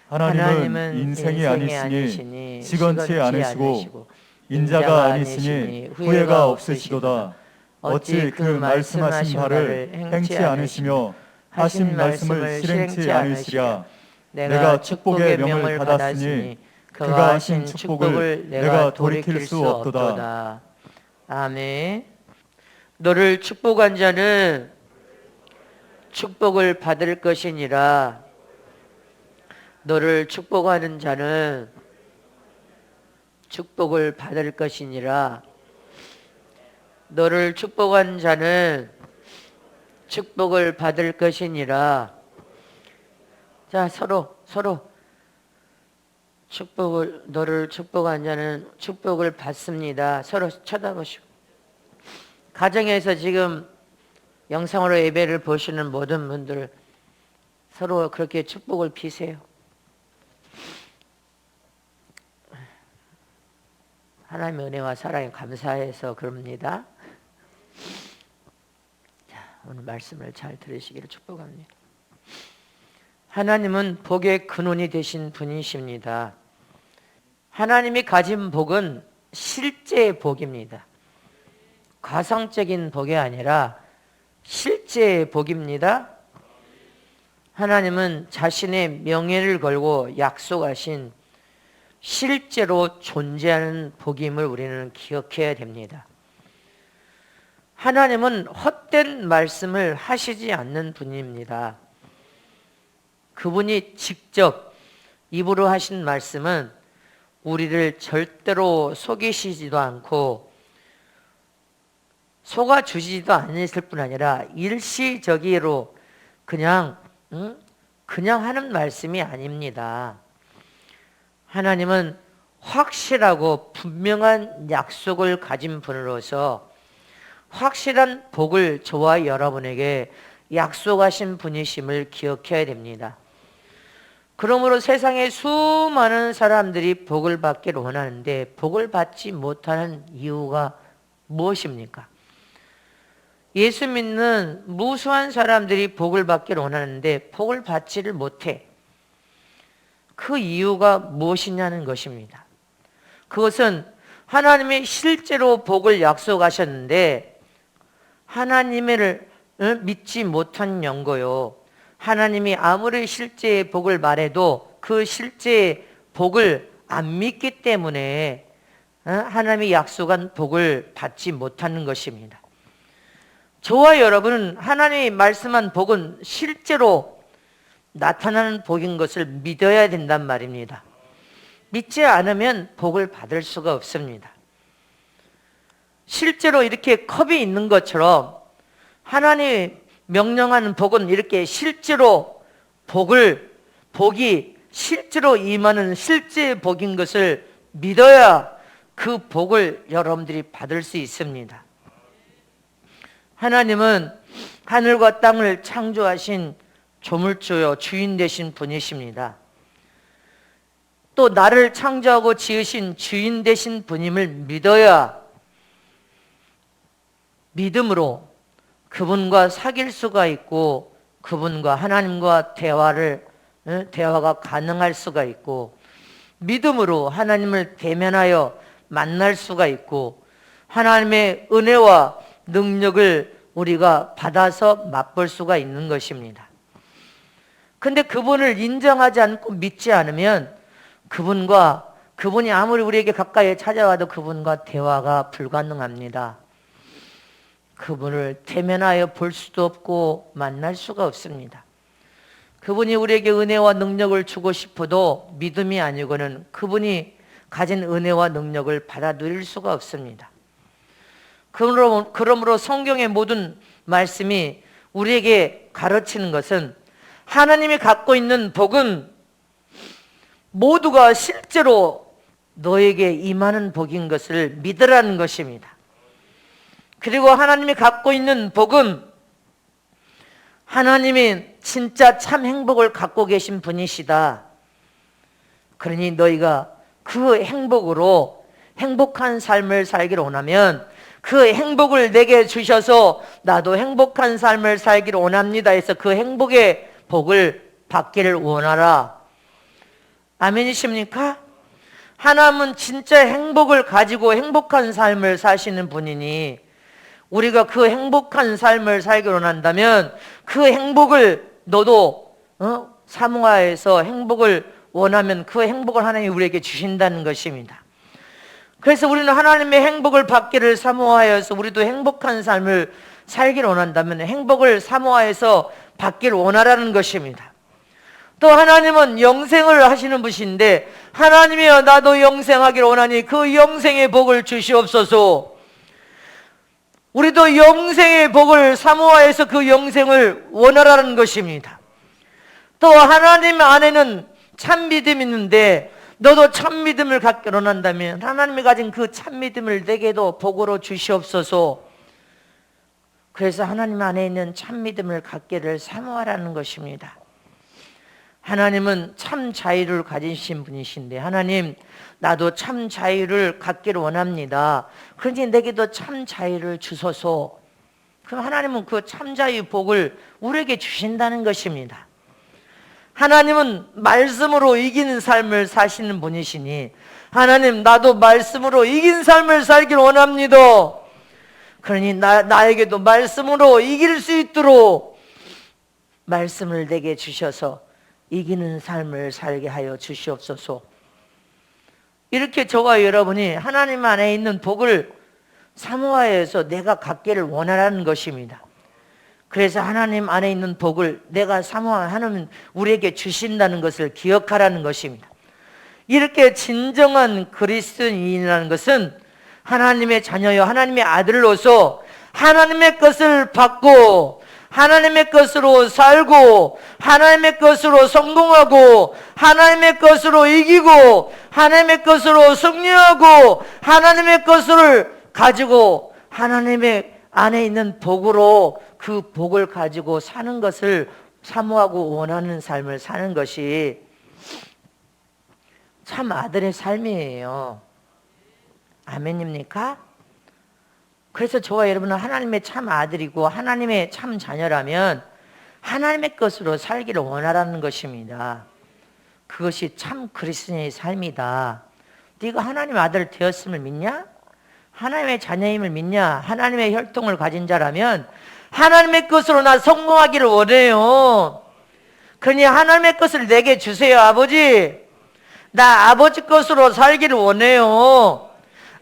하나님은 인생이 아니시니 시건치 않으시고 인자가 아니시니 후회가 없으시도다. 어찌 그 말씀하신 바를 행치 않으시며 하신 말씀을 실행치 않으시랴. 내가 축복의 명을 받았으니 그가 하신 축복을 내가 돌이킬 수 없도다. 아멘. 너를 축복한 자는 축복을 받을 것이니라. 너를 축복하는 자는 축복을 받을 것이니라. 너를 축복한 자는 축복을 받을 것이니라. 자, 서로 너를 축복한 자는 축복을 받습니다. 서로 쳐다보시고. 가정에서 지금 영상으로 예배를 보시는 모든 분들 서로 그렇게 축복을 비세요. 하나님의 은혜와 사랑에 감사해서 그럽니다. 자, 오늘 말씀을 잘 들으시기를 축복합니다. 하나님은 복의 근원이 되신 분이십니다. 하나님이 가진 복은 실제의 복입니다. 가상적인 복이 아니라 실제의 복입니다. 하나님은 자신의 명예를 걸고 약속하신 실제로 존재하는 복임을 우리는 기억해야 됩니다. 하나님은 헛된 말씀을 하시지 않는 분입니다. 그분이 직접 입으로 하신 말씀은 우리를 절대로 속이시지도 않고 속아주시지도 않으실 뿐 아니라 일시적으로 그냥 하는 말씀이 아닙니다. 하나님은 확실하고 분명한 약속을 가진 분으로서 확실한 복을 저와 여러분에게 약속하신 분이심을 기억해야 됩니다. 그러므로 세상에 수많은 사람들이 복을 받기를 원하는데 복을 받지 못하는 이유가 무엇입니까? 예수 믿는 무수한 사람들이 복을 받기를 원하는데 복을 받지를 못해. 그 이유가 무엇이냐는 것입니다. 그것은 하나님이 실제로 복을 약속하셨는데 하나님을 믿지 못한 연고요. 하나님이 아무리 실제의 복을 말해도 그 실제의 복을 안 믿기 때문에 하나님이 약속한 복을 받지 못하는 것입니다. 저와 여러분은 하나님이 말씀한 복은 실제로 나타나는 복인 것을 믿어야 된단 말입니다. 믿지 않으면 복을 받을 수가 없습니다. 실제로 이렇게 컵이 있는 것처럼 하나님이 명령하는 복은 이렇게 실제로 복이 실제로 임하는 실제의 복인 것을 믿어야 그 복을 여러분들이 받을 수 있습니다. 하나님은 하늘과 땅을 창조하신 조물주요 주인 되신 분이십니다. 또 나를 창조하고 지으신 주인 되신 분임을 믿어야 믿음으로 그분과 사귈 수가 있고 그분과 하나님과 대화가 가능할 수가 있고 믿음으로 하나님을 대면하여 만날 수가 있고 하나님의 은혜와 능력을 우리가 받아서 맛볼 수가 있는 것입니다. 근데 그분을 인정하지 않고 믿지 않으면 그분이 아무리 우리에게 가까이 찾아와도 그분과 대화가 불가능합니다. 그분을 대면하여 볼 수도 없고 만날 수가 없습니다. 그분이 우리에게 은혜와 능력을 주고 싶어도 믿음이 아니고는 그분이 가진 은혜와 능력을 받아들일 수가 없습니다. 그러므로 성경의 모든 말씀이 우리에게 가르치는 것은 하나님이 갖고 있는 복은 모두가 실제로 너에게 임하는 복인 것을 믿으라는 것입니다. 그리고 하나님이 갖고 있는 복은 하나님이 진짜 참 행복을 갖고 계신 분이시다. 그러니 너희가 그 행복으로 행복한 삶을 살기를 원하면 그 행복을 내게 주셔서 나도 행복한 삶을 살기를 원합니다 해서 그 행복의 복을 받기를 원하라. 아멘이십니까? 하나님은 진짜 행복을 가지고 행복한 삶을 사시는 분이니 우리가 그 행복한 삶을 살기로 한다면 그 행복을 너도 사모하여서 행복을 원하면 그 행복을 하나님이 우리에게 주신다는 것입니다. 그래서 우리는 하나님의 행복을 받기를 사모하여서 우리도 행복한 삶을 살기를 원한다면 행복을 사모하여서 받기를 원하라는 것입니다. 또 하나님은 영생을 하시는 분이신데 하나님이여 나도 영생하기를 원하니 그 영생의 복을 주시옵소서. 우리도 영생의 복을 사모하여서 그 영생을 원하라는 것입니다. 또 하나님 안에는 참 믿음이 있는데 너도 참 믿음을 갖기를 원한다면 하나님이 가진 그 참 믿음을 내게도 복으로 주시옵소서. 그래서 하나님 안에 있는 참 믿음을 갖기를 사모하라는 것입니다. 하나님은 참 자유를 가지신 분이신데 하나님 나도 참 자유를 갖기를 원합니다. 그러니 내게도 참 자유를 주소서. 그럼 하나님은 그 참 자유 복을 우리에게 주신다는 것입니다. 하나님은 말씀으로 이기는 삶을 사시는 분이시니 하나님 나도 말씀으로 이긴 삶을 살기를 원합니다. 그러니 나에게도 말씀으로 이길 수 있도록 말씀을 내게 주셔서 이기는 삶을 살게 하여 주시옵소서. 이렇게 저와 여러분이 하나님 안에 있는 복을 사모하여서 내가 갖기를 원하라는 것입니다. 그래서 하나님 안에 있는 복을 내가 사모하면 우리에게 주신다는 것을 기억하라는 것입니다. 이렇게 진정한 그리스도인이라는 것은 하나님의 자녀요 하나님의 아들로서 하나님의 것을 받고 하나님의 것으로 살고 하나님의 것으로 성공하고 하나님의 것으로 이기고 하나님의 것으로 승리하고 하나님의 것을 가지고 하나님의 안에 있는 복으로 그 복을 가지고 사는 것을 사모하고 원하는 삶을 사는 것이 참 아들의 삶이에요. 아멘입니까? 그래서 저와 여러분은 하나님의 참 아들이고 하나님의 참 자녀라면 하나님의 것으로 살기를 원하라는 것입니다. 그것이 참 그리스도인의 삶이다. 네가 하나님 아들 되었음을 믿냐? 하나님의 자녀임을 믿냐? 하나님의 혈통을 가진 자라면 하나님의 것으로 나 성공하기를 원해요. 그러니 하나님의 것을 내게 주세요. 아버지, 나 아버지 것으로 살기를 원해요.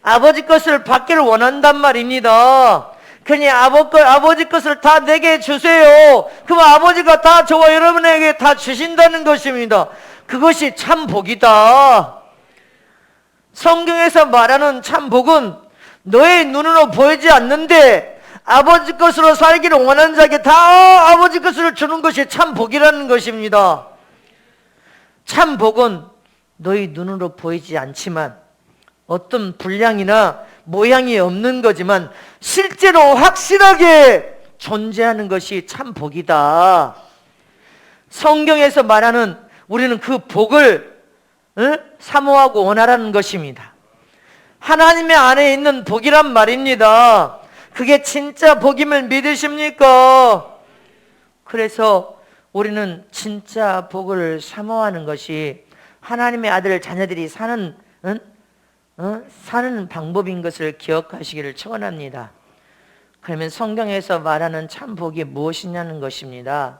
아버지 것을 받기를 원한단 말입니다. 그러니 아버지 것을 다 내게 주세요. 그럼 아버지가 다 저와 여러분에게 다 주신다는 것입니다. 그것이 참 복이다. 성경에서 말하는 참 복은 너의 눈으로 보이지 않는데 아버지 것으로 살기를 원하는 자에게 다 아버지 것을 주는 것이 참 복이라는 것입니다. 참 복은 너희 눈으로 보이지 않지만 어떤 분량이나 모양이 없는 거지만 실제로 확실하게 존재하는 것이 참 복이다. 성경에서 말하는 우리는 그 복을 사모하고 원하라는 것입니다. 하나님의 안에 있는 복이란 말입니다. 그게 진짜 복임을 믿으십니까? 그래서 우리는 진짜 복을 사모하는 것이 하나님의 아들 자녀들이 사는 방법인 것을 기억하시기를 축원합니다. 그러면 성경에서 말하는 참 복이 무엇이냐는 것입니다.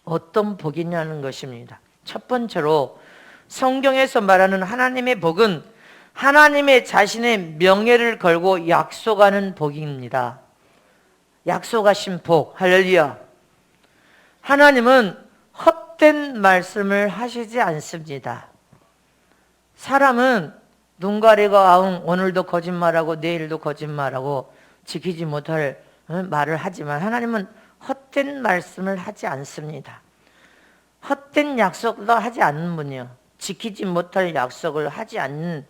어떤 복이냐는 것입니다. 첫 번째로 성경에서 말하는 하나님의 복은 하나님의 자신의 명예를 걸고 약속하는 복입니다. 약속하신 복, 할렐루야. 하나님은 헛된 말씀을 하시지 않습니다. 사람은 눈 가리고 오늘도 거짓말하고 내일도 거짓말하고 지키지 못할 말을 하지만 하나님은 헛된 말씀을 하지 않습니다. 헛된 약속도 하지 않는 분이요. 지키지 못할 약속을 하지 않는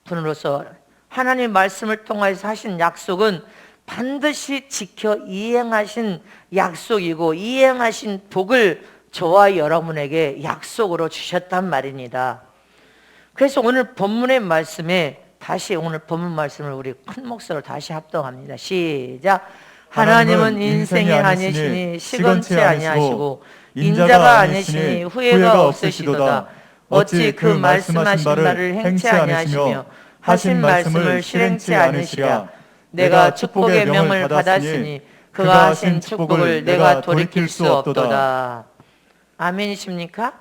분으로서 하나님 말씀을 통해서 하신 약속은 반드시 지켜 이행하신 약속이고 이행하신 복을 저와 여러분에게 약속으로 주셨단 말입니다. 그래서 오늘 본문의 말씀에 다시 오늘 본문 말씀을 우리 큰 목소리로 다시 합동합니다. 시작. 하나님은 인생이 아니시니 시건치 아니하시고 인자가 아니시니 후회가 없으시도다. 어찌 그 말씀하신 바를 행치 아니하시며 하신 말씀을 실행치 않으시랴. 내가 축복의 명을 받았으니 그가 하신 축복을 내가 돌이킬 수 없도다. 아멘이십니까?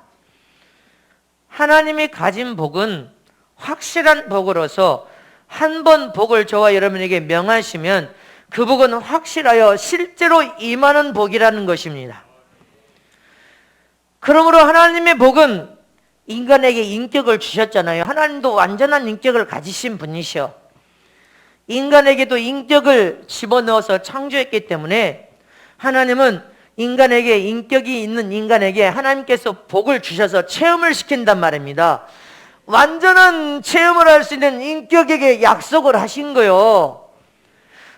하나님이 가진 복은 확실한 복으로서 한 번 복을 저와 여러분에게 명하시면 그 복은 확실하여 실제로 임하는 복이라는 것입니다. 그러므로 하나님의 복은 인간에게 인격을 주셨잖아요. 하나님도 완전한 인격을 가지신 분이셔. 인간에게도 인격을 집어넣어서 창조했기 때문에 하나님은 인간에게, 인격이 있는 인간에게 하나님께서 복을 주셔서 체험을 시킨단 말입니다. 완전한 체험을 할 수 있는 인격에게 약속을 하신 거요.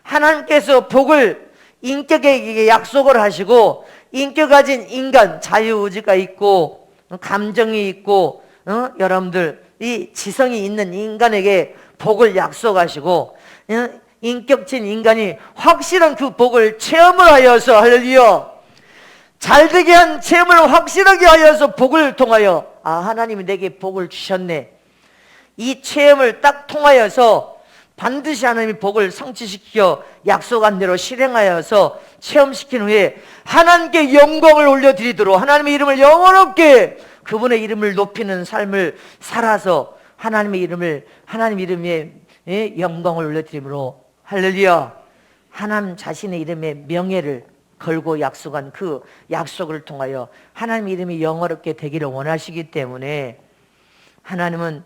하나님께서 복을 인격에게 약속을 하시고, 인격 가진 인간, 자유의지가 있고 감정이 있고 여러분들 이 지성이 있는 인간에게 복을 약속하시고, 인격진 인간이 확실한 그 복을 체험을 하여서, 할렐루야, 잘되게 한 체험을 확실하게 하여서 복을 통하여, 아, 하나님이 내게 복을 주셨네, 이 체험을 딱 통하여서 반드시 하나님이 복을 성취시켜 약속한 대로 실행하여서 체험시킨 후에 하나님께 영광을 올려드리도록, 하나님의 이름을 영원롭게, 그분의 이름을 높이는 삶을 살아서 하나님 이름에 영광을 올려드림으로, 할렐루야, 하나님 자신의 이름에 명예를 걸고 약속한 그 약속을 통하여 하나님 이름이 영어롭게 되기를 원하시기 때문에 하나님은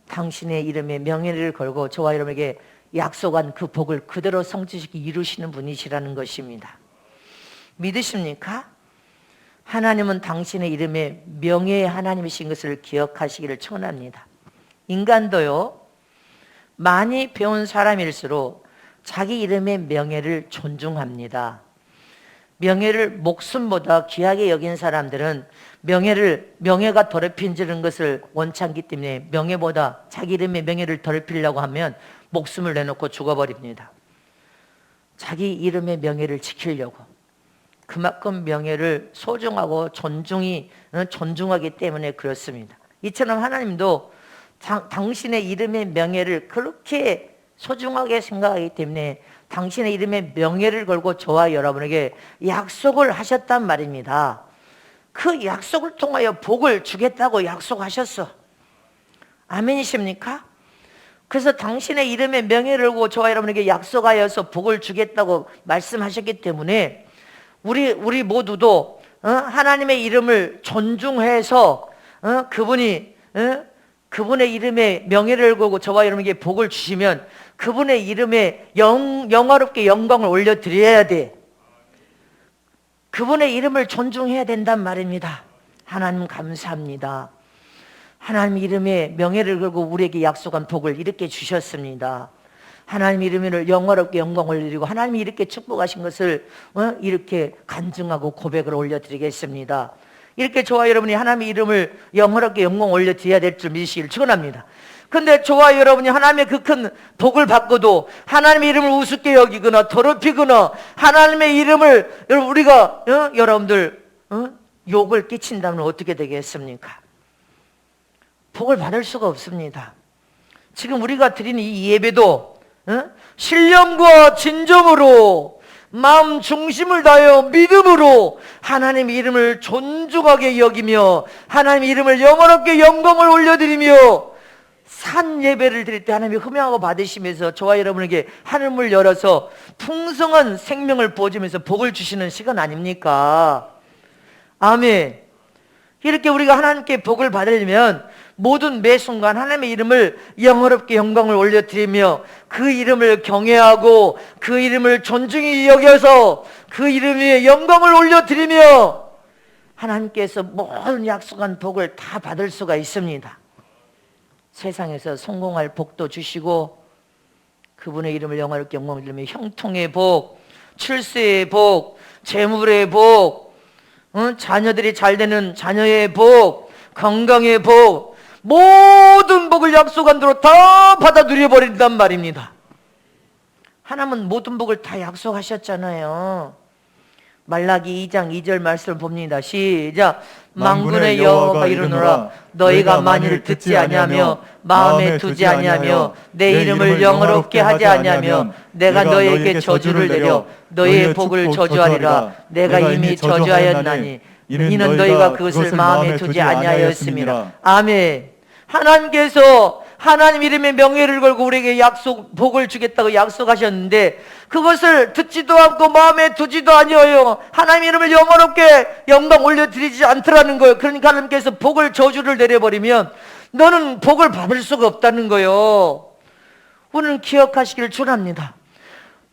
당신의 이름에 명예를 걸고 저와 여러분에게 약속한 그 복을 그대로 성취시키 이루시는 분이시라는 것입니다. 믿으십니까? 하나님은 당신의 이름에 명예의 하나님이신 것을 기억하시기를 청합니다. 인간도요, 많이 배운 사람일수록 자기 이름의 명예를 존중합니다. 명예를 목숨보다 귀하게 여긴 사람들은 명예가 더럽혀지는 것을 원치 않기 때문에 명예보다 자기 이름의 명예를 더럽히려고 하면 목숨을 내놓고 죽어버립니다. 자기 이름의 명예를 지키려고, 그만큼 명예를 소중하고 존중하기 때문에 그렇습니다. 이처럼 하나님도 당신의 이름의 명예를 그렇게 소중하게 생각하기 때문에 당신의 이름에 명예를 걸고 저와 여러분에게 약속을 하셨단 말입니다. 그 약속을 통하여 복을 주겠다고 약속하셨어. 아멘이십니까? 그래서 당신의 이름에 명예를 걸고 저와 여러분에게 약속하여서 복을 주겠다고 말씀하셨기 때문에 우리 모두도 하나님의 이름을 존중해서 그분의 이름에 명예를 걸고 저와 여러분에게 복을 주시면 그분의 이름에 영화롭게 영광을 올려드려야 돼. 그분의 이름을 존중해야 된단 말입니다. 하나님 감사합니다. 하나님 이름에 명예를 걸고 우리에게 약속한 복을 이렇게 주셨습니다. 하나님 이름을 영화롭게 영광을 올리고 하나님이 이렇게 축복하신 것을 이렇게 간증하고 고백을 올려드리겠습니다. 이렇게 저와 여러분이 하나님의 이름을 영화롭게 영광 올려드려야 될 줄 믿으시길 축원합니다. 근데 저와 여러분이 하나님의 그 큰 복을 받고도 하나님의 이름을 우습게 여기거나 더럽히거나 하나님의 이름을 우리가 여러분들 욕을 끼친다면 어떻게 되겠습니까? 복을 받을 수가 없습니다. 지금 우리가 드리는 이 예배도 신령과 진정으로 마음 중심을 다하여 믿음으로 하나님의 이름을 존중하게 여기며 하나님의 이름을 영원롭게 영광을 올려드리며 산 예배를 드릴 때 하나님이 흠양하고 받으시면서 저와 여러분에게 하늘문을 열어서 풍성한 생명을 부어주면서 복을 주시는 시간 아닙니까? 아멘. 이렇게 우리가 하나님께 복을 받으려면 모든 매 순간 하나님의 이름을 영어롭게 영광을 올려드리며 그 이름을 경외하고 그 이름을 존중히 여겨서 그 이름에 영광을 올려드리며 하나님께서 모든 약속한 복을 다 받을 수가 있습니다. 세상에서 성공할 복도 주시고 그분의 이름을 영화롭게 영광을 드리며 형통의 복, 출세의 복, 재물의 복, 자녀들이 잘 되는 자녀의 복, 건강의 복, 모든 복을 약속한 대로 다 받아 누려버린단 말입니다. 하나님은 모든 복을 다 약속하셨잖아요. 말라기 2장 2절 말씀을 봅니다. 시작. 만군의 여호와가 이르노라 너희가 만일 듣지 아니하며 마음에 두지 아니하며 내 이름을 영어롭게 하지 아니하면 내가 너희에게 저주를 내려 너희의 복을 저주하리라. 내가 이미 저주하였나니 이는 너희가 그것을 마음에 두지 아니하였음이라. 아멘. 하나님께서 하나님 이름의 명예를 걸고 우리에게 복을 주겠다고 약속하셨는데 그것을 듣지도 않고 마음에 두지도 아니하여 하나님 이름을 영어롭게 영광 올려드리지 않더라는 거예요. 그러니까 하나님께서 복을 저주를 내려버리면 너는 복을 받을 수가 없다는 거예요. 오늘 기억하시기를 축원합니다.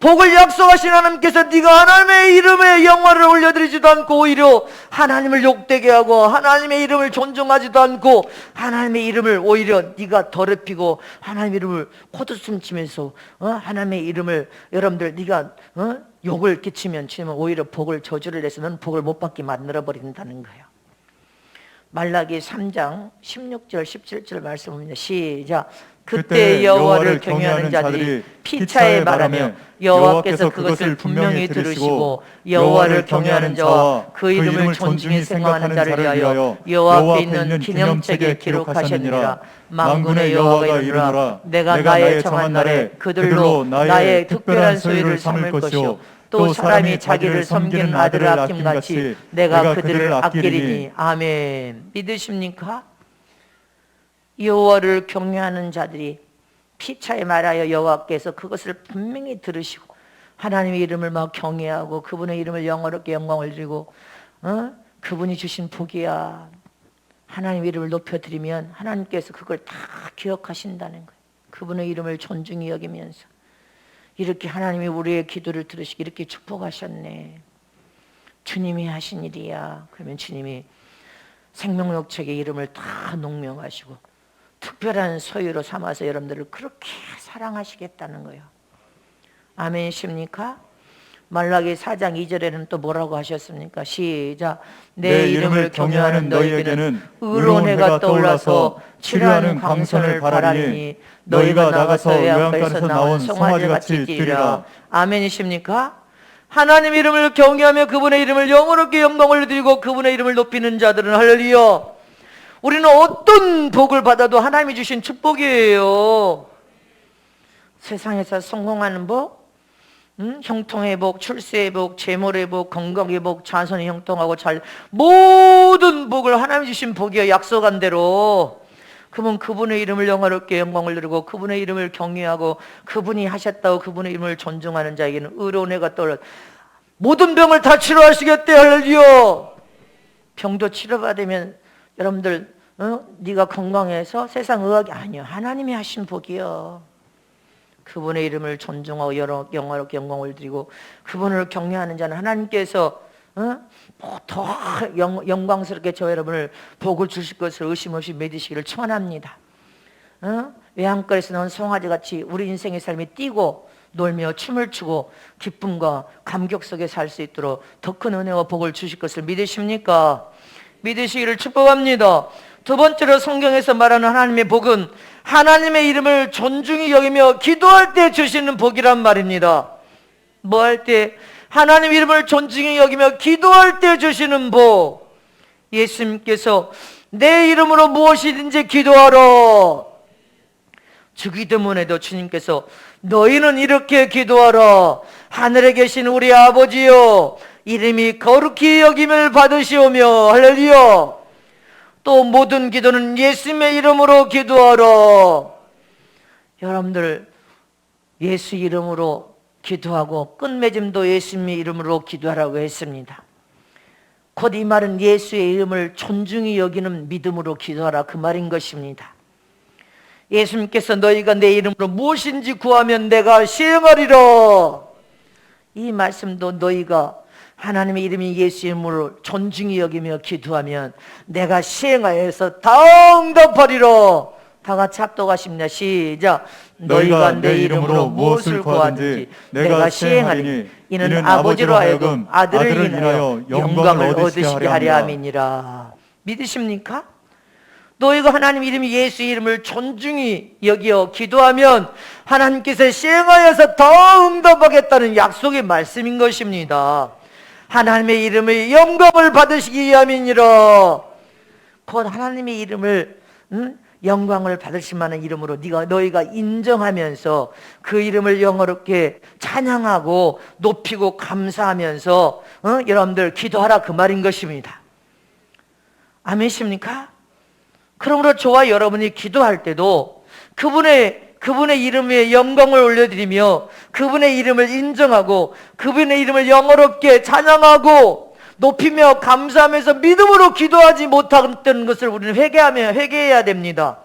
복을 약속하신 하나님께서 네가 하나님의 이름에 영광을 올려드리지도 않고 오히려 하나님을 욕되게 하고 하나님의 이름을 존중하지도 않고 하나님의 이름을 오히려 네가 더럽히고 하나님의 이름을 코드숨 치면서 하나님의 이름을 여러분들 네가 욕을 끼치면 오히려 복을 저주를 내서 너는 복을 못 받게 만들어버린다는 거예요. 말라기 3장 16절 17절 말씀입니다. 시작. 그때 여호와를 경외하는 자들이 피차에 말하며 여호와께서 그것을 분명히 들으시고 여호와를 경외하는 자와 그 이름을 존중히 생각하는 자를 위하여 여호와 앞에 있는 기념책에 기록하셨느니라. 만군의 여호와가 이르노라 내가 나의 정한 날에 그들로 나의 특별한 소유를 삼을 것이요 또 사람이 자기를 섬기는 아들을 아낌같이 내가 그들을 아끼리니. 아멘. 믿으십니까? 여호와를 경외하는 자들이 피차에 말하여 여호와께서 그것을 분명히 들으시고 하나님의 이름을 막 경외하고 그분의 이름을 영어롭게 영광을 드리고 그분이 주신 복이야. 하나님의 이름을 높여드리면 하나님께서 그걸 다 기억하신다는 거예요. 그분의 이름을 존중히 여기면서 이렇게 하나님이 우리의 기도를 들으시고 이렇게 축복하셨네. 주님이 하신 일이야. 그러면 주님이 생명록책의 이름을 다 농명하시고 특별한 소유로 삼아서 여러분들을 그렇게 사랑하시겠다는 거예요. 아멘이십니까? 말라기 4장 2절에는 또 뭐라고 하셨습니까? 시작. 내 이름을 경외하는 너희에게는 의로운 해가 떠올라서 치료하는 광선을 바라리니 너희가 나가서 외양간에서 나온 송아지같이 뛰리라. 아멘이십니까? 하나님 이름을 경외하며 그분의 이름을 영어롭게 영광을 드리고 그분의 이름을 높이는 자들은 할렐루야. 우리는 어떤 복을 받아도 하나님이 주신 축복이에요. 세상에서 성공하는 복, 형통의 복, 출세의 복, 재물의 복, 건강의 복, 자손이 형통하고 모든 복을 하나님이 주신 복이에요. 약속한 대로. 그분 그분의 이름을 영화롭게 영광을 누리고 그분의 이름을 경외하고 그분이 하셨다고 그분의 이름을 존중하는 자에게는 의로운 해가 떠올라 모든 병을 다 치료하시겠대. 할렐루야. 병도 치료받으면 여러분들 네가 건강해서 세상 의학이 아니요. 하나님이 하신 복이요. 그분의 이름을 존중하고 영화롭게 영광을 드리고 그분을 경외하는 자는 하나님께서 더 영광스럽게 저 여러분을 복을 주실 것을 의심 없이 믿으시기를 축원합니다. 외양간에서 나온 송아지같이 우리 인생의 삶이 뛰고 놀며 춤을 추고 기쁨과 감격 속에 살 수 있도록 더 큰 은혜와 복을 주실 것을 믿으십니까? 믿으시기를 축복합니다. 두 번째로 성경에서 말하는 하나님의 복은 하나님의 이름을 존중히 여기며 기도할 때 주시는 복이란 말입니다. 뭐 할 때? 하나님 이름을 존중히 여기며 기도할 때 주시는 복. 예수님께서 내 이름으로 무엇이든지 기도하라. 주기도문에도 주님께서 너희는 이렇게 기도하라. 하늘에 계신 우리 아버지여 이름이 거룩히 여김을 받으시오며. 할렐루야. 또 모든 기도는 예수님의 이름으로 기도하라. 여러분들 예수 이름으로 기도하고 끝맺음도 예수님의 이름으로 기도하라고 했습니다. 곧 이 말은 예수의 이름을 존중히 여기는 믿음으로 기도하라 그 말인 것입니다. 예수님께서 너희가 내 이름으로 무엇인지 구하면 내가 시행하리라. 이 말씀도 너희가 하나님의 이름이 예수 이름으로 존중히 여기며 기도하면 내가 시행하여서 다 응답하리라. 다 같이 합독하십니다. 시작. 너희가 내 이름으로 무엇을 구하든지 내가 시행하리니 이는 아버지로 하여금 아들을 인하여 영광을 얻으시게 하려 함이니라. 믿으십니까? 너희가 하나님 이름이 예수 이름을 존중히 여기어 기도하면 하나님께서 시행하여서 더 응답하겠다는 약속의 말씀인 것입니다. 하나님의 이름의 영광을 받으시기 위함이니라. 곧 하나님의 이름을 영광을 받으실 만한 이름으로 너희가 인정하면서 그 이름을 영어롭게 찬양하고 높이고 감사하면서 여러분들 기도하라 그 말인 것입니다. 아멘이십니까? 그러므로 저와 여러분이 기도할 때도 그분의 이름에 영광을 올려드리며 그분의 이름을 인정하고 그분의 이름을 영어롭게 찬양하고 높이며 감사하면서 믿음으로 기도하지 못했던 것을 우리는 회개해야 됩니다.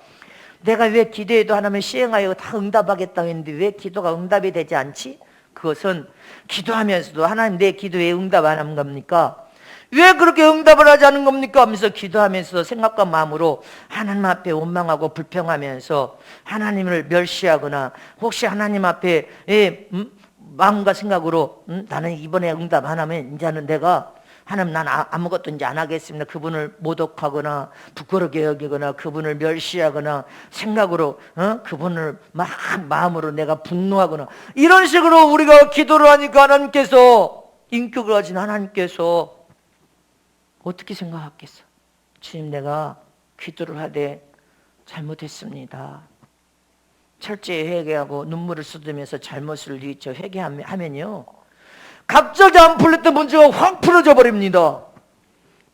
내가 왜 기도해도 하나님 시행하여 다 응답하겠다고 했는데 왜 기도가 응답이 되지 않지? 그것은 기도하면서도 하나님 내 기도에 응답 안 하는 겁니까? 왜 그렇게 응답을 하지 않은 겁니까? 하면서 기도하면서 생각과 마음으로 하나님 앞에 원망하고 불평하면서 하나님을 멸시하거나 혹시 하나님 앞에 마음과 생각으로 나는 이번에 응답 안 하면 이제는 내가 하나님 난 아무것도 이제 안 하겠습니다. 그분을 모독하거나 부끄럽게 여기거나 그분을 멸시하거나 생각으로 그분을 막 마음으로 내가 분노하거나 이런 식으로 우리가 기도를 하니까 하나님께서 인격을 가진 하나님께서 어떻게 생각하겠어? 주님 내가 기도를 하되 잘못했습니다. 철저히 회개하고 눈물을 쏟으면서 잘못을 뉘우쳐 회개하면요 갑자기 안 풀렸던 문제가 확 풀어져 버립니다.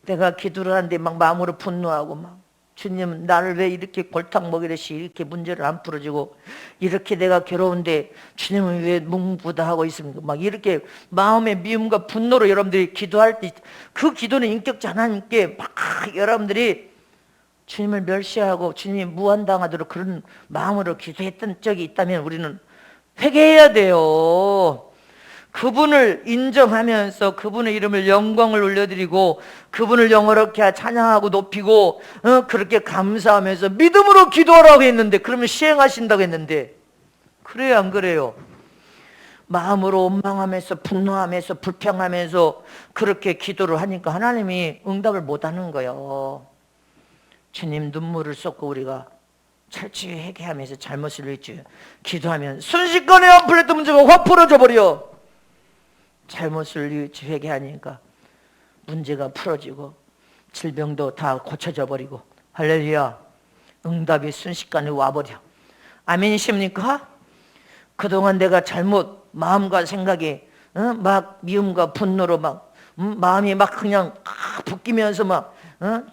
내가 기도를 하는데 막 마음으로 분노하고 막 주님 나를 왜 이렇게 골탕 먹이듯이 이렇게 문제를 안 풀어주고 이렇게 내가 괴로운데 주님은 왜 묵묵부답하고 있습니까? 막 이렇게 마음의 미움과 분노로 여러분들이 기도할 때 그 기도는 인격자 하나님께 막 여러분들이 주님을 멸시하고 주님이 무한당하도록 그런 마음으로 기도했던 적이 있다면 우리는 회개해야 돼요. 그분을 인정하면서 그분의 이름을 영광을 올려드리고 그분을 영어롭게 찬양하고 높이고 그렇게 감사하면서 믿음으로 기도하라고 했는데 그러면 시행하신다고 했는데 그래요 안 그래요? 마음으로 원망하면서 분노하면서 불평하면서 그렇게 기도를 하니까 하나님이 응답을 못하는 거예요. 주님 눈물을 쏟고 우리가 철저히 회개하면서 잘못을 뉘우쳐 기도하면 순식간에 안 풀렸던 문제가 확 풀어져 버려. 잘못을 뉘우쳐 회개하니까 문제가 풀어지고 질병도 다 고쳐져 버리고 할렐루야 응답이 순식간에 와버려. 아멘이십니까? 그동안 내가 잘못 마음과 생각이 막 미움과 분노로 막 마음이 막 그냥 붓기면서 막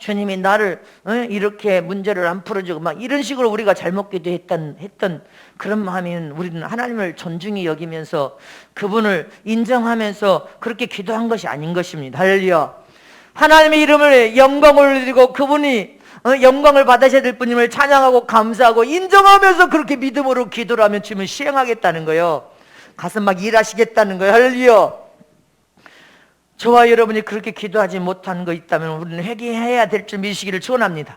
주님이 나를 이렇게 문제를 안 풀어주고 막 이런 식으로 우리가 잘못 기도했던 그런 마음이면 우리는 하나님을 존중히 여기면서 그분을 인정하면서 그렇게 기도한 것이 아닌 것입니다. 할렐루야. 하나님의 이름을 영광을 올리고 그분이 영광을 받으셔야 될 분임을 찬양하고 감사하고 인정하면서 그렇게 믿음으로 기도를 하면 주님은 시행하겠다는 거예요. 가서 막 일하시겠다는 거예요. 할렐루야. 저와 여러분이 그렇게 기도하지 못한 거 있다면 우리는 회개해야 될 줄 믿으시기를 축원합니다.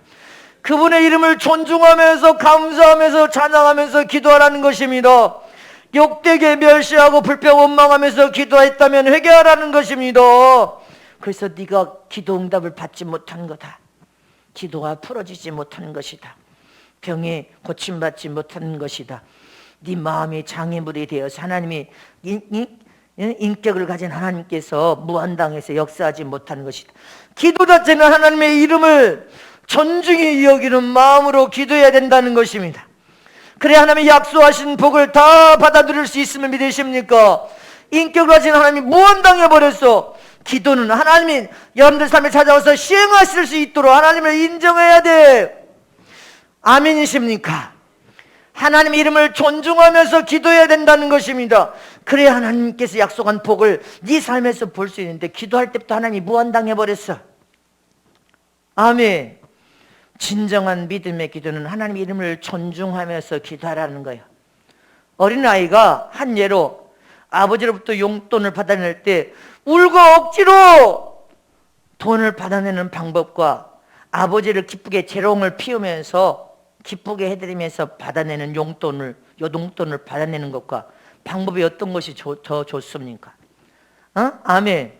그분의 이름을 존중하면서 감사하면서 찬양하면서 기도하라는 것입니다. 욕되게 멸시하고 불평 원망하면서 기도했다면 회개하라는 것입니다. 그래서 네가 기도 응답을 받지 못한 거다. 기도가 풀어지지 못하는 것이다. 병에 고침받지 못하는 것이다. 네 마음이 장애물이 되어서 하나님이 인격을 가진 하나님께서 무한당해서 역사하지 못하는 것이다. 기도 자체는 하나님의 이름을 존중히 여기는 마음으로 기도해야 된다는 것입니다. 그래야 하나님이 약속하신 복을 다 받아들일 수 있음을 믿으십니까? 인격을 가진 하나님이 무한당해버렸어. 기도는 하나님이 여러분들 삶에 찾아와서 시행하실 수 있도록 하나님을 인정해야 돼. 아멘이십니까? 하나님의 이름을 존중하면서 기도해야 된다는 것입니다. 그래야 하나님께서 약속한 복을 네 삶에서 볼 수 있는데 기도할 때부터 하나님이 무한당해버렸어. 아멘. 진정한 믿음의 기도는 하나님의 이름을 존중하면서 기도하라는 거예요. 어린아이가 한 예로 아버지로부터 용돈을 받아낼 때 울고 억지로 돈을 받아내는 방법과 아버지를 기쁘게 재롱을 피우면서 기쁘게 해드리면서 받아내는 용돈을 받아내는 것과 방법이 어떤 것이 더 좋습니까? 아멘.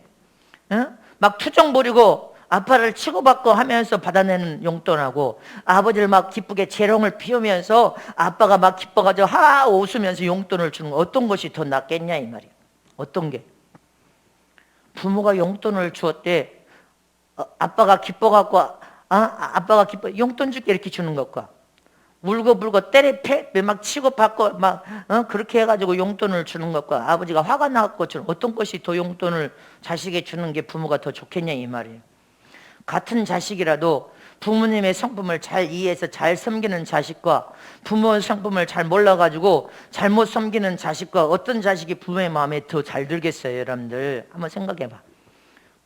막 투정 부리고 아빠를 치고받고 하면서 받아내는 용돈하고 아버지를 막 기쁘게 재롱을 피우면서 아빠가 막 기뻐가지고 웃으면서 용돈을 주는 거 어떤 것이 더 낫겠냐 이 말이야. 어떤 게? 부모가 용돈을 주었대. 아빠가 기뻐갖고 아빠가 기뻐 용돈 줄게 이렇게 주는 것과 울고불고 때려패 막 치고 받고 막 그렇게 해가지고 용돈을 주는 것과 아버지가 화가 나갖고 주는 어떤 것이 더 용돈을 자식에게 주는 게 부모가 더 좋겠냐 이 말이에요. 같은 자식이라도 부모님의 성품을 잘 이해해서 잘 섬기는 자식과 부모의 성품을 잘 몰라가지고 잘못 섬기는 자식과 어떤 자식이 부모의 마음에 더 잘 들겠어요? 여러분들 한번 생각해봐.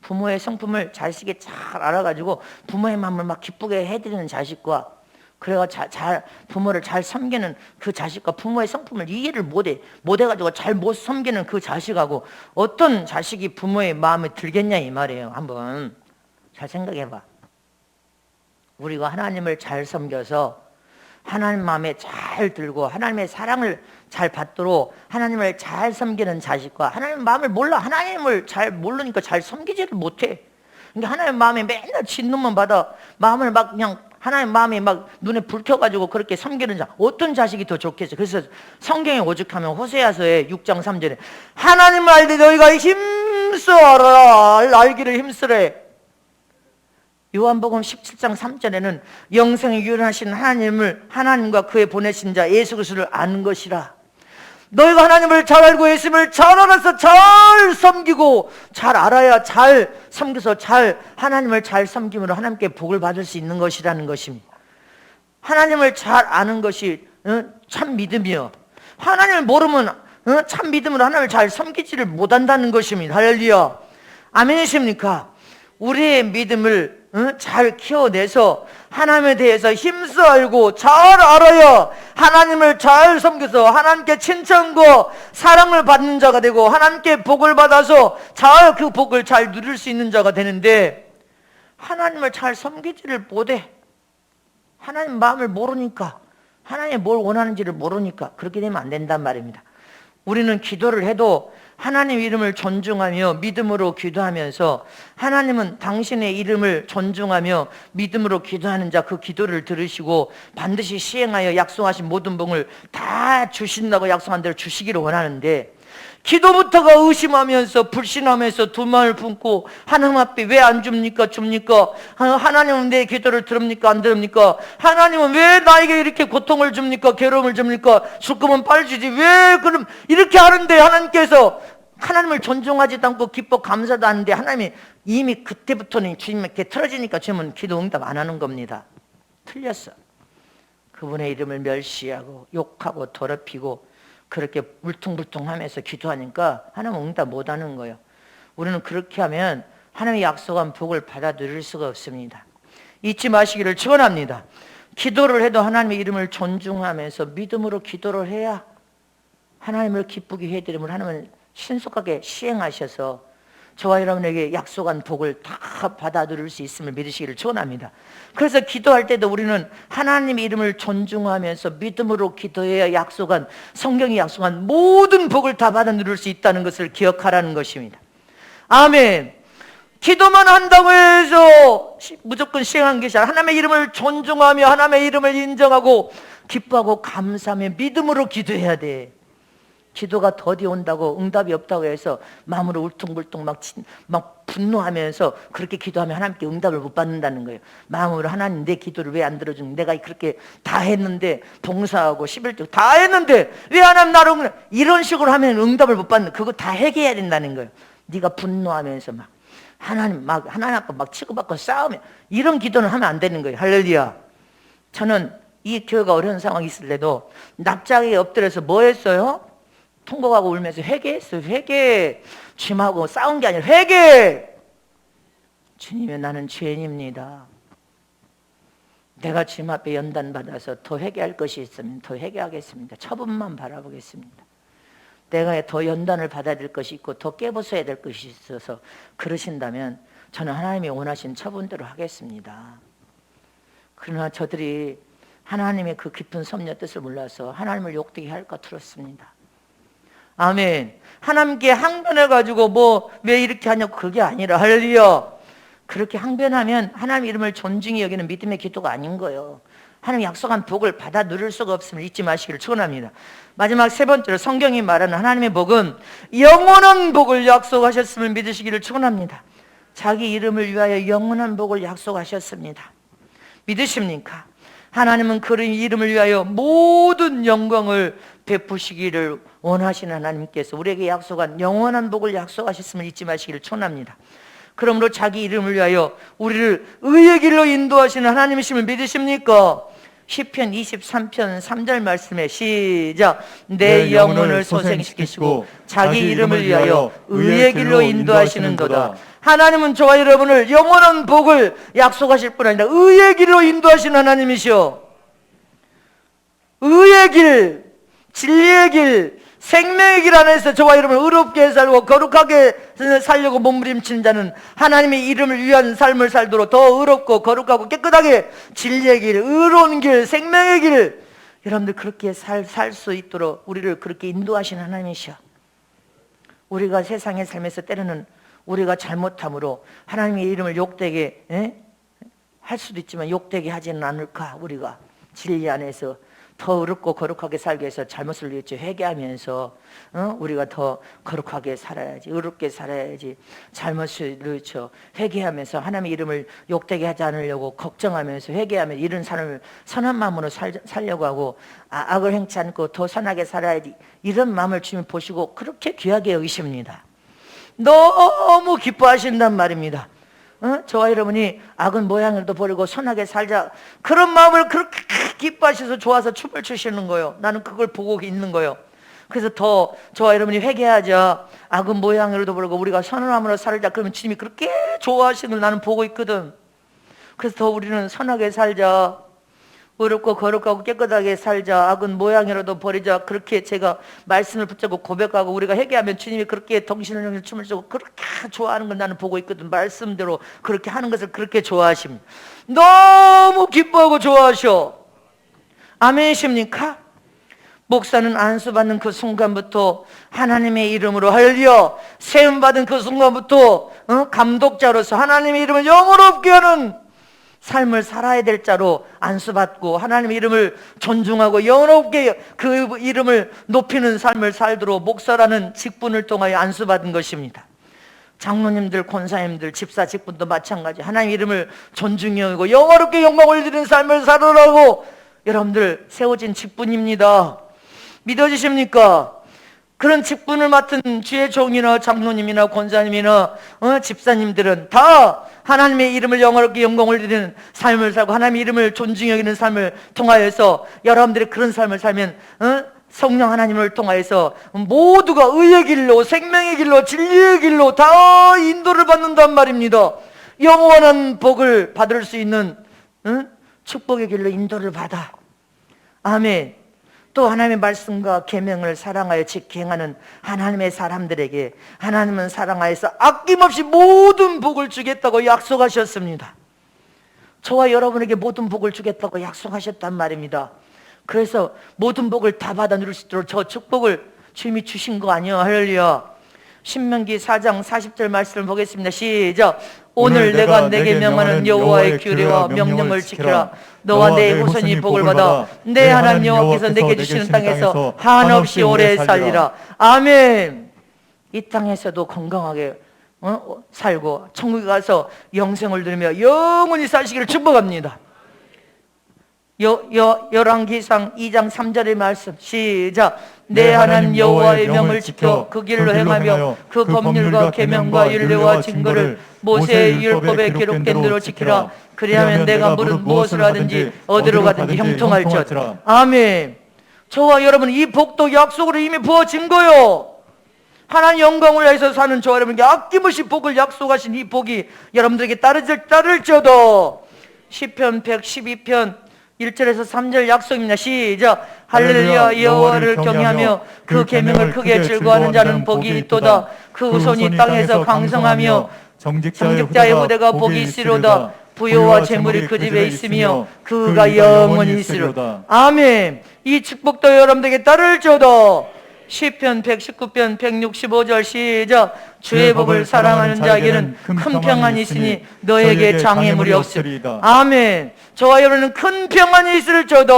부모의 성품을 자식이 잘 알아가지고 부모의 마음을 막 기쁘게 해드리는 자식과 그래가 잘 부모를 잘 섬기는 그 자식과 부모의 성품을 이해를 못해가지고 잘 못 섬기는 그 자식하고 어떤 자식이 부모의 마음에 들겠냐 이 말이에요. 한번 잘 생각해봐. 우리가 하나님을 잘 섬겨서 하나님 마음에 잘 들고 하나님의 사랑을 잘 받도록 하나님을 잘 섬기는 자식과 하나님 마음을 몰라 하나님을 잘 모르니까 잘 섬기지를 못해. 그러니까 하나님 마음에 맨날 진노만 받아 마음을 막 그냥 하나님 마음이 막 눈에 불 켜가지고 그렇게 섬기는 자 어떤 자식이 더 좋겠어요? 그래서 성경에 오죽하면 호세아서의 6장 3절에 하나님을 알되 너희가 힘써라 알기를 힘쓰래. 요한복음 17장 3절에는 영생에 유일하신 하나님과 그의 보내신 자 예수 그리스도를 아는 것이라. 너희가 하나님을 잘 알고 예수님을 잘 알아서 잘 섬기고 잘 알아야 잘 섬겨서 잘 하나님을 잘 섬김으로 하나님께 복을 받을 수 있는 것이라는 것입니다. 하나님을 잘 아는 것이 참 믿음이요. 하나님을 모르면 참 믿음으로 하나님을 잘 섬기지를 못한다는 것입니다. 할렐루야. 아멘이십니까? 우리의 믿음을 잘 키워내서 하나님에 대해서 힘써 알고 잘 알아야 하나님을 잘 섬겨서 하나님께 칭찬과 사랑을 받는 자가 되고 하나님께 복을 받아서 잘 그 복을 잘 누릴 수 있는 자가 되는데 하나님을 잘 섬기지를 못해. 하나님 마음을 모르니까 하나님이 뭘 원하는지를 모르니까 그렇게 되면 안 된단 말입니다. 우리는 기도를 해도 하나님 이름을 존중하며 믿음으로 기도하면서 하나님은 당신의 이름을 존중하며 믿음으로 기도하는 자 그 기도를 들으시고 반드시 시행하여 약속하신 모든 복을 다 주신다고 약속한 대로 주시기를 원하는데 기도부터가 의심하면서 불신하면서 두말을 품고 하나님 앞에 왜 안 줍니까? 줍니까? 하나님은 내 기도를 들읍니까? 안 들읍니까? 하나님은 왜 나에게 이렇게 고통을 줍니까? 괴로움을 줍니까? 줄 거면 빨리 주지 왜 그럼 이렇게 하는데 하나님께서 하나님을 존중하지도 않고 기뻐 감사도 하는데 하나님이 이미 그때부터는 주님께 틀어지니까 주님은 기도 응답 안 하는 겁니다. 틀렸어. 그분의 이름을 멸시하고 욕하고 더럽히고 그렇게 울퉁불퉁하면서 기도하니까 하나님 응답 못하는 거예요. 우리는 그렇게 하면 하나님의 약속한 복을 받아들일 수가 없습니다. 잊지 마시기를 축원합니다. 기도를 해도 하나님의 이름을 존중하면서 믿음으로 기도를 해야 하나님을 기쁘게 해드리면 하나님은 신속하게 시행하셔서 저와 여러분에게 약속한 복을 다 받아들일 수 있음을 믿으시기를 축원합니다. 그래서 기도할 때도 우리는 하나님의 이름을 존중하면서 믿음으로 기도해야 약속한 성경이 약속한 모든 복을 다 받아 누릴 수 있다는 것을 기억하라는 것입니다. 아멘. 기도만 한다고 해서 무조건 시행한 것이 아니라 하나님의 이름을 존중하며 하나님의 이름을 인정하고 기뻐하고 감사하며 믿음으로 기도해야 돼. 기도가 더디 온다고 응답이 없다고 해서 마음으로 울퉁불퉁 막 분노하면서 그렇게 기도하면 하나님께 응답을 못 받는다는 거예요. 마음으로 하나님 내 기도를 왜 안 들어주는 내가 그렇게 다 했는데 봉사하고 11조 다 했는데 왜 하나님 나를 이런 식으로 하면 응답을 못 받는 그거 다 해결해야 된다는 거예요. 네가 분노하면서 막 하나님 앞에 막 치고받고 싸우면 이런 기도는 하면 안 되는 거예요. 할렐루야. 저는 이 교회가 어려운 상황이 있을 때도 납작에 엎드려서 뭐 했어요? 통곡하고 울면서 회개했어요. 회개. 주님하고 싸운 게 아니라 회개. 주님이 나는 죄인입니다. 내가 주님 앞에 연단받아서 더 회개할 것이 있으면 더 회개하겠습니다. 처분만 바라보겠습니다. 내가 더 연단을 받아야 될 것이 있고 더 깨부숴야 될 것이 있어서 그러신다면 저는 하나님이 원하신 처분대로 하겠습니다. 그러나 저들이 하나님의 그 깊은 섭리의 뜻을 몰라서 하나님을 욕되게 할까 들었습니다. 아멘. 하나님께 항변해가지고 뭐 왜 이렇게 하냐고 그게 아니라 할렐루야. 그렇게 항변하면 하나님 이름을 존중히 여기는 믿음의 기도가 아닌 거예요. 하나님 약속한 복을 받아 누릴 수가 없음을 잊지 마시기를 축원합니다. 마지막 세 번째로 성경이 말하는 하나님의 복은 영원한 복을 약속하셨음을 믿으시기를 축원합니다. 자기 이름을 위하여 영원한 복을 약속하셨습니다. 믿으십니까? 하나님은 그 이름을 위하여 모든 영광을 베푸시기를 원하시는 하나님께서 우리에게 약속한 영원한 복을 약속하셨음을 잊지 마시기를 축원합니다. 그러므로 자기 이름을 위하여 우리를 의의 길로 인도하시는 하나님이심을 믿으십니까? 시편 23편 3절 말씀에 시작. 내 영혼을 소생시키시고 자기 이름을 위하여 의의 길로 인도하시는도다. 하나님은 저와 여러분을 영원한 복을 약속하실 뿐 아니라 의의 길로 인도하시는 하나님이시오. 의의 길, 진리의 길, 생명의 길 안에서 저와 여러분을 의롭게 살고 거룩하게 살려고 몸부림치는 자는 하나님의 이름을 위한 삶을 살도록 더 의롭고 거룩하고 깨끗하게 진리의 길, 의로운 길, 생명의 길, 여러분들 그렇게 살 수 있도록 우리를 그렇게 인도하시는 하나님이시오. 우리가 세상의 삶에서 때로는 우리가 잘못함으로 하나님의 이름을 욕되게 할 수도 있지만 욕되게 하지는 않을까. 우리가 진리 안에서 더 의롭고 거룩하게 살기 위해서 잘못을 위해서 회개하면서 우리가 더 거룩하게 살아야지, 의롭게 살아야지. 잘못을 위해서 회개하면서 하나님의 이름을 욕되게 하지 않으려고 걱정하면서 회개하면서 이런 삶을 선한 마음으로 살려고 하고 악을 행치 않고 더 선하게 살아야지, 이런 마음을 주님 보시고 그렇게 귀하게 여기십니다. 너무 기뻐하신단 말입니다. 저와 여러분이 악은 모양을도 버리고 선하게 살자, 그런 마음을 그렇게 기뻐하셔서 좋아서 춤을 추시는 거예요. 나는 그걸 보고 있는 거예요. 그래서 더 저와 여러분이 회개하자, 악은 모양으로도 버리고 우리가 선한 마음으로 살자, 그러면 주님이 그렇게 좋아하시는 걸 나는 보고 있거든. 그래서 더 우리는 선하게 살자, 의롭고 거룩하고 깨끗하게 살자, 악은 모양이라도 버리자, 그렇게 제가 말씀을 붙잡고 고백하고 우리가 회개하면 주님이 그렇게 덩신을 춤을 추고 그렇게 좋아하는 걸 나는 보고 있거든. 말씀대로 그렇게 하는 것을 그렇게 좋아하십니다. 너무 기뻐하고 좋아하셔. 아멘이십니까? 목사는 안수받는 그 순간부터 하나님의 이름으로 할렐루야, 세움받은 그 순간부터 감독자로서 하나님의 이름을 영원롭게 하는 삶을 살아야 될 자로 안수받고 하나님의 이름을 존중하고 영원롭게 그 이름을 높이는 삶을 살도록 목사라는 직분을 통하여 안수받은 것입니다. 장로님들, 권사님들, 집사 직분도 마찬가지. 하나님의 이름을 존중히 여기고 영원롭게 영광을 드리는 삶을 살으라고 여러분들 세워진 직분입니다. 믿어지십니까? 그런 직분을 맡은 주의 종이나 장로님이나 권사님이나 집사님들은 다 하나님의 이름을 영원롭게 영광을 드리는 삶을 살고 하나님의 이름을 존중히 여기는 삶을 통하여서 여러분들이 그런 삶을 살면 성령 하나님을 통하여서 모두가 의의 길로, 생명의 길로, 진리의 길로 다 인도를 받는단 말입니다. 영원한 복을 받을 수 있는 축복의 길로 인도를 받아. 아멘. 또 하나님의 말씀과 계명을 사랑하여 지행하는 하나님의 사람들에게 하나님은 사랑하여서 아낌없이 모든 복을 주겠다고 약속하셨습니다. 저와 여러분에게 모든 복을 주겠다고 약속하셨단 말입니다. 그래서 모든 복을 다 받아 누릴 수 있도록 저 축복을 주님이 주신 거 아니에요. 할렐루야. 신명기 4장 40절 말씀을 보겠습니다. 시작. 오늘 내가 내게 명하는 여호와의 규례와 명령을 지키라. 너와 내 후손이 복을 받아 내 하나님 여호와께서 내게 주시는 땅에서 한없이 오래 살리라. 아멘. 이 땅에서도 건강하게 살고 천국에 가서 영생을 누리며 영원히 사시기를 축복합니다. 열왕기상 2장 3절의 말씀 시작. 내 하나님 여호와의 명을 지켜 그 길로 행하며 그 법률과 계명과 율례와 증거를 모세의 율법에 기록된 대로 지키라. 그리하면 내가 물은 무엇을 하든지 어디로 가든지 형통할지어다. 아멘. 저와 여러분 이 복도 약속으로 이미 부어진 거요. 하나님 영광을 위해서 사는 저와 여러분에게 아낌없이 복을 약속하신 이 복이 여러분들에게 따를지어다. 시편 112편 1절에서 3절 약속입니다. 시작. 할렐루야. 여호와를 경외하며 그 계명을 크게 즐거워하는 자는 복이 있도다. 그 후손이 땅에서 강성하며 정직자의 후대가 복이 있으리로다. 부요와 재물이 그 집에 있으며 그가 영원히 있으리로다. 아멘. 이 축복도 여러분들에게 따를지어다. 시편 119편 165절 시작. 주의 법을 사랑하는 자에게는 큰 평안이 있으니 너에게 장애물이 없으리이다. 아멘. 저와 여러분은 큰 평안이 있을지어다.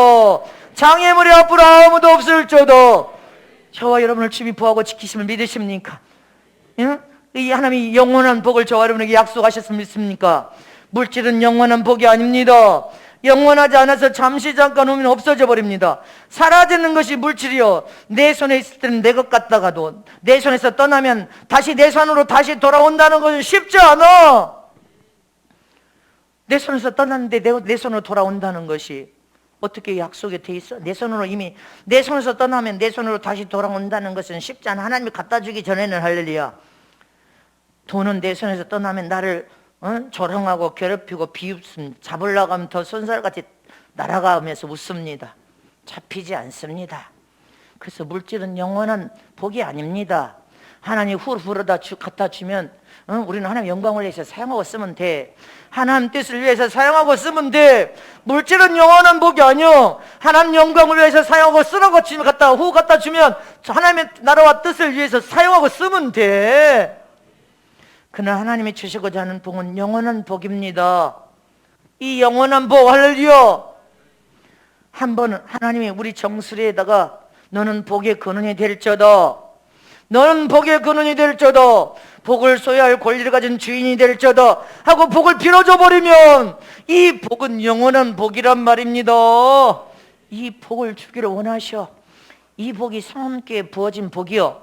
장애물이 앞으로 아무도 없을지어다. 저와 여러분을 주님이 보호하고 지키심을 믿으십니까? 응? 이 하나님이 영원한 복을 저와 여러분에게 약속하셨으면 믿습니까? 물질은 영원한 복이 아닙니다. 영원하지 않아서 잠시 잠깐 오면 없어져 버립니다. 사라지는 것이 물질이요, 내 손에 있을 때는 내 것 같다가도 내 손에서 떠나면 다시 내 손으로 다시 돌아온다는 것은 쉽지 않아. 내 손에서 떠났는데 내 손으로 돌아온다는 것이 어떻게 약속이 돼 있어? 내 손으로 이미 내 손에서 떠나면 내 손으로 다시 돌아온다는 것은 쉽지 않아. 하나님이 갖다 주기 전에는 할렐루야. 돈은 내 손에서 떠나면 나를 조롱하고 괴롭히고 비웃습니다. 잡으려고 하면 더 손살같이 날아가면서 웃습니다. 잡히지 않습니다. 그래서 물질은 영원한 복이 아닙니다. 하나님 후르다 갖다 주면 우리는 하나님 영광을 위해서 사용하고 쓰면 돼. 하나님 뜻을 위해서 사용하고 쓰면 돼. 물질은 영원한 복이 아니요, 하나님 영광을 위해서 사용하고 쓰라고 갖다 주면 하나님의 나라와 뜻을 위해서 사용하고 쓰면 돼. 그러나 하나님이 주시고자 하는 복은 영원한 복입니다. 이 영원한 복, 할렐루야. 한 번은 하나님이 우리 정수리에다가 너는 복의 근원이 될지어다, 너는 복의 근원이 될지어다, 복을 소유할 권리를 가진 주인이 될지어다 하고 복을 빌어줘 버리면 이 복은 영원한 복이란 말입니다. 이 복을 주기를 원하셔. 이 복이 성함께 부어진 복이요,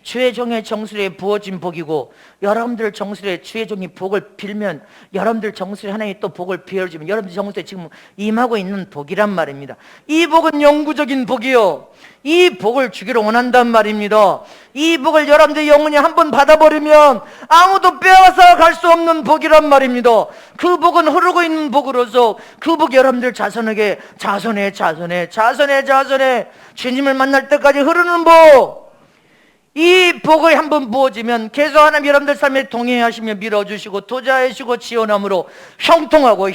주의 종의 정수리에 부어진 복이고, 여러분들 정수리에 주의 종이 복을 빌면 여러분들 정수리에 하나님이 또 복을 비워주면 여러분들 정수리에 지금 임하고 있는 복이란 말입니다. 이 복은 영구적인 복이요, 이 복을 주기를 원한단 말입니다. 이 복을 여러분들 영원히 한번 받아버리면 아무도 빼앗아 갈 수 없는 복이란 말입니다. 그 복은 흐르고 있는 복으로서 그 복 여러분들 자손에게 자손에 주님을 만날 때까지 흐르는 복, 이 복을 한번 부어지면 계속 하나님 여러분들 삶에 동행하시며 밀어주시고 도자해주시고 지원함으로 형통하고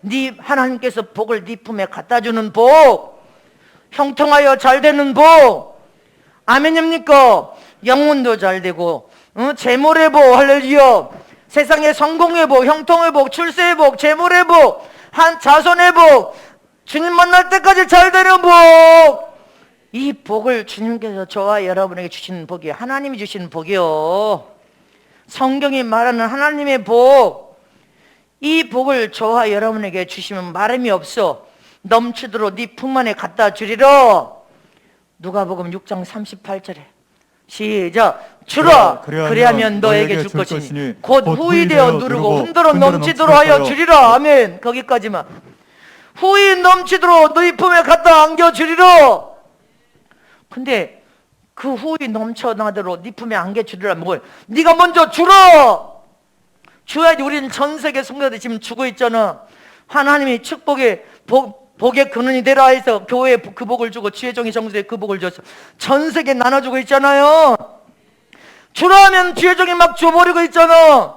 네 하나님께서 복을 네 품에 갖다주는 복, 형통하여 잘되는 복. 아멘입니까? 영혼도 잘되고 재물의 복, 할렐루야. 세상의 성공의 복, 형통의 복, 출세의 복, 재물의 복, 자손의 복, 주님 만날 때까지 잘되는 복. 이 복을 주님께서 저와 여러분에게 주시는 복이 하나님이 주시는 복이요, 성경이 말하는 하나님의 복. 이 복을 저와 여러분에게 주시면 마름이 없어 넘치도록 네 품 안에 갖다 주리라. 누가복음 6장 38절에 시작. 주라 그리하면 너에게 줄 것이니 곧 후히 되어 누르고 흔들어 넘치도록 하여 주리라. 아멘. 거기까지만. 후히 넘치도록 너희 품에 갖다 안겨주리라. 근데 그 후이 넘쳐나도록 네 품에 안겨주리라 뭐예요? 네가 먼저 주라. 줘야지. 우리는 전 세계 성도들 지금 주고 있잖아. 하나님이 축복의 복의 근원이 되라 해서 교회에 그 복을 주고 주의 종이 정수에 그 복을 줬어. 전 세계 나눠주고 있잖아요. 주라 하면 주의 종이 막 줘버리고 있잖아.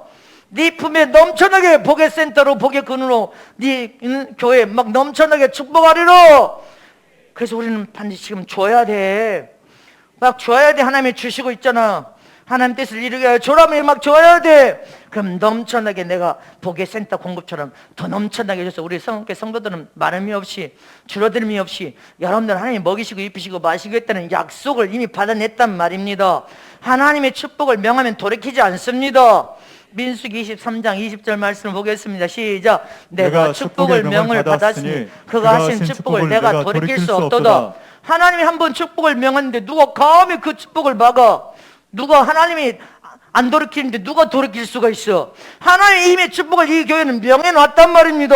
네 품에 넘쳐나게 복의 센터로 복의 근원으로 네 교회 막 넘쳐나게 축복하리라. 그래서 우리는 반드시 지금 줘야 돼. 막 줘야 돼. 하나님이 주시고 있잖아. 하나님 뜻을 이루게 하여 줘라면 막 줘야 돼. 그럼 넘쳐나게 내가 복의 센터 공급처럼 더 넘쳐나게 해줘서 우리 성도들은 마름이 없이 줄어들음이 없이 여러분들 하나님 먹이시고 입히시고 마시고 했다는 약속을 이미 받아냈단 말입니다. 하나님의 축복을 명하면 돌이키지 않습니다. 민수기 23장 20절 말씀을 보겠습니다. 시작. 내가 축복을 명을 받았으니 그가 하신 축복을 내가 돌이킬 수 없도다. 하나님이 한번 축복을 명하는데 누가 감히 그 축복을 막아? 누가 하나님이 안 돌이키는데 누가 돌이킬 수가 있어? 하나님의 힘의 축복을 이 교회는 명해놨단 말입니다.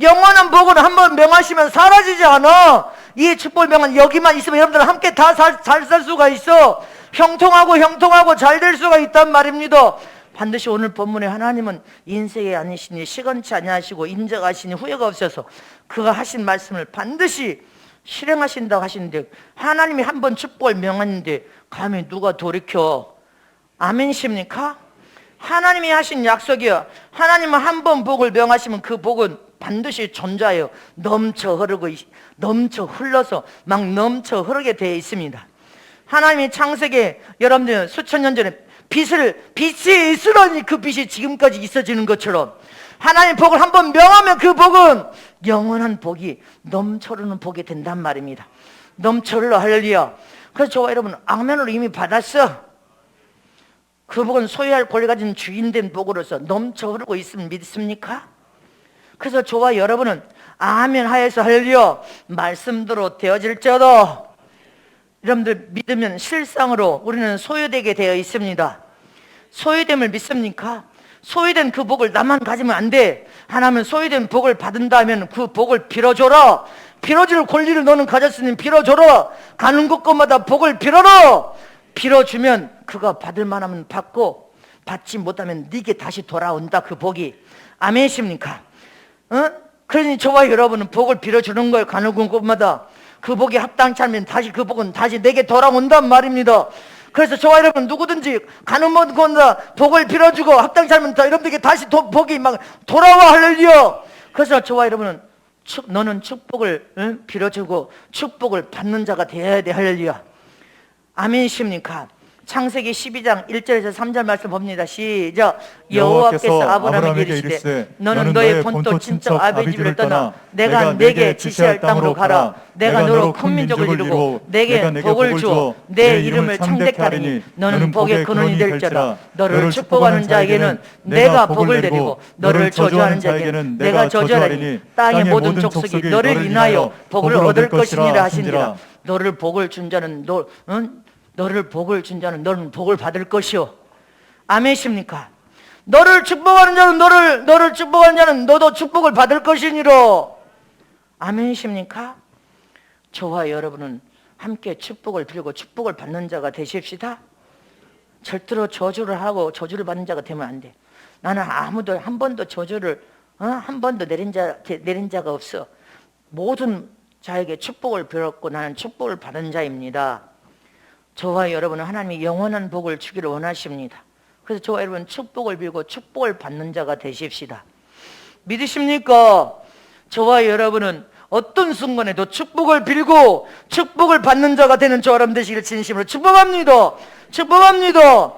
영원한 복은 한번 명하시면 사라지지 않아. 이 축복을 명한 여기만 있으면 여러분들 함께 다 잘 살 수가 있어. 형통하고 잘 될 수가 있단 말입니다. 반드시 오늘 본문에 하나님은 인색이 아니시니 시건치 아니하시고 인정하시니 후회가 없어서 그가 하신 말씀을 반드시 실행하신다고 하시는데, 하나님이 한번 축복을 명하는데 감히 누가 돌이켜? 아멘이십니까? 하나님이 하신 약속이요. 하나님은 한 번 복을 명하시면 그 복은 반드시 존재해요. 넘쳐 흘러서 막 넘쳐 흐르게 되어 있습니다. 하나님이 창세기에 여러분들 수천 년 전에 빛이 있으려니 그 빛이 지금까지 있어지는 것처럼 하나님 복을 한 번 명하면 그 복은 영원한 복이 넘쳐 흐르는 복이 된단 말입니다. 넘쳐 흘러. 할렐루야. 그래서 저와 여러분 아멘으로 이미 받았어. 그 복은 소유할 권리 가진 주인된 복으로서 넘쳐 흐르고 있음을 믿습니까? 그래서 저와 여러분은 아멘 하여서 할렐루야 말씀대로 되어질지어다. 여러분들 믿으면 실상으로 우리는 소유되게 되어 있습니다. 소유됨을 믿습니까? 소유된 그 복을 나만 가지면 안 돼. 하나님은 소유된 복을 받는다면 그 복을 빌어줘라. 빌어줄 권리를 너는 가졌으니 빌어줘라. 가는 곳곳마다 복을 빌어라. 빌어주면 그가 받을 만하면 받고 받지 못하면 네게 다시 돌아온다. 그 복이. 아멘이십니까? 그러니 저와 여러분은 복을 빌어주는 거예요. 가는 곳곳마다 그 복이 합당치 않으면 다시 그 복은 다시 내게 돌아온단 말입니다. 그래서 저와 여러분 누구든지 가는 곳마다 복을 빌어주고 합당치 않으면 여러분들에게 다시 복이 막 돌아와. 할렐루야. 그래서 저와 여러분은 너는 축복을 빌어주고 축복을 받는 자가 되어야 돼. 할렐루야. 아멘이십니까? 창세기 12장 1절에서 3절 말씀 봅니다. 시작. 여호와께서 아브라함에게 이르시되 너는 너의 본토 친척 아비 집을 떠나 내가 내게 지시할 땅으로 가라. 내가 너로 큰 민족을 이루고 내게 복을 주어 내 이름을 창대케 하리니 너는 복의 근원이 될지어다. 너를 축복하는 자에게는 내가 복을 내리고 너를 저주하는 자에게는 내가 저주하리니 땅의 모든 족속이 너를 인하여 복을 얻을 것이니라 하시니라. 너를 복을 준 자는 너를 복을 준 자는 너는 복을 받을 것이요. 아멘이십니까? 너를 축복하는 자는 너를 축복하는 자는 너도 축복을 받을 것이니라. 아멘이십니까? 저와 여러분은 함께 축복을 빌고 축복을 받는 자가 되십시다. 절대로 저주를 하고 저주를 받는 자가 되면 안 돼. 나는 아무도 한 번도 저주를 한 번도 내린 자가 없어. 모든 자에게 축복을 빌었고 나는 축복을 받은 자입니다. 저와 여러분은 하나님이 영원한 복을 주기를 원하십니다. 그래서 저와 여러분 축복을 빌고 축복을 받는 자가 되십시다. 믿으십니까? 저와 여러분은 어떤 순간에도 축복을 빌고 축복을 받는 자가 되는 저와 여러분 되시기를 진심으로 축복합니다. 축복합니다.